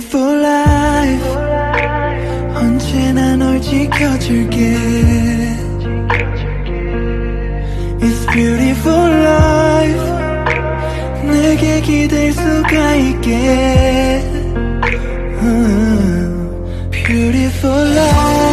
beautiful life 언제나 널 지켜줄게 It's beautiful life 내게 기댈 수가 있게 Beautiful life